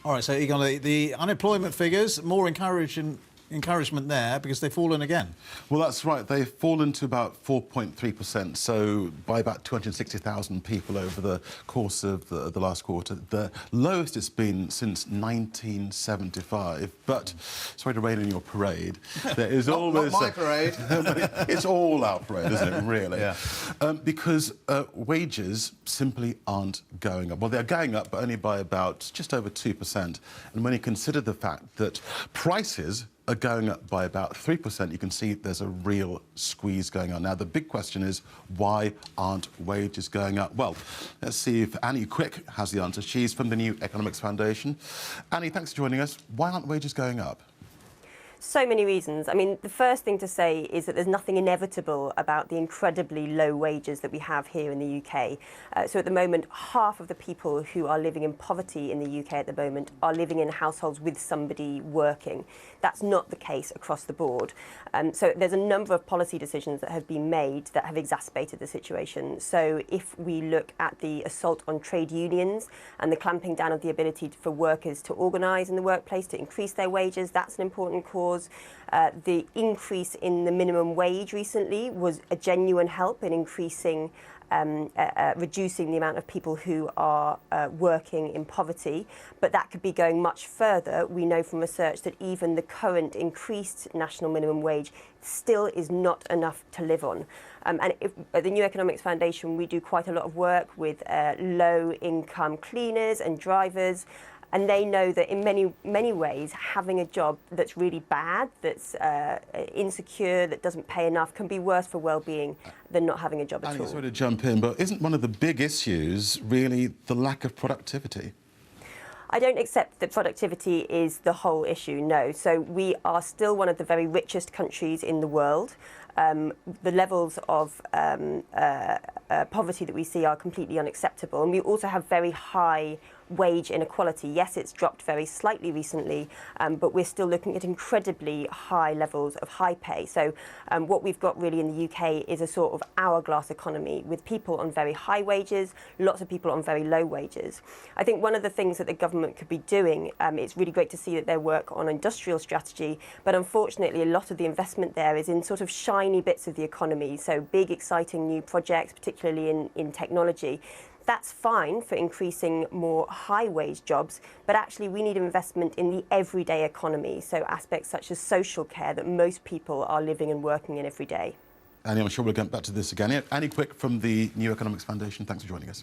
All right, so Egon, the unemployment figures, more encouragement there because they've fallen again. Well, that's right. They've fallen to about 4.3%, so by about 260,000 people over the course of the last quarter. The lowest it's been since 1975. But, sorry to rain on your parade, there is always... Not my parade. It's all our parade, isn't it, really? Yeah. Because wages simply aren't going up. Well, they're going up, but only by about just over 2%. And when you consider the fact that prices are going up by about 3%, you can see there's a real squeeze going on. Now, the big question is, why aren't wages going up? Well, let's see if Annie Quick has the answer. She's from the New Economics Foundation. Annie, thanks for joining us. Why aren't wages going up? So many reasons. I mean, the first thing to say is that there's nothing inevitable about the incredibly low wages that we have here in the UK. So at the moment, half of the people who are living in poverty in the UK at the moment are living in households with somebody working. That's not the case across the board. So there's a number of policy decisions that have been made that have exacerbated the situation. So if we look at the assault on trade unions and the clamping down of the ability for workers to organise in the workplace, to increase their wages, that's an important cause. The increase in the minimum wage recently was a genuine help in increasing, reducing the amount of people who are working in poverty. But that could be going much further. We know from research that even the current increased national minimum wage still is not enough to live on. And at the New Economics Foundation, we do quite a lot of work with low-income cleaners and drivers. And they know that in many ways, having a job that's really bad, that's insecure, that doesn't pay enough, can be worse for well-being than not having a job at all. Sorry to jump in, but isn't one of the big issues really the lack of productivity? I don't accept that productivity is the whole issue, no. So we are still one of the very richest countries in the world. The levels of poverty that we see are completely unacceptable. And we also have very high wage inequality. Yes, it's dropped very slightly recently, but we're still looking at incredibly high levels of high pay. So what we've got really in the UK is a sort of hourglass economy with people on very high wages, lots of people on very low wages. I think one of the things that the government could be doing, it's really great to see that they work on industrial strategy, but unfortunately a lot of the investment there is in sort of shiny bits of the economy, so big exciting new projects, particularly in technology. That's fine for increasing more high-wage jobs, but actually we need investment in the everyday economy, so aspects such as social care that most people are living and working in every day. Annie, I'm sure we'll get back to this again. Annie Quick from the New Economics Foundation, thanks for joining us.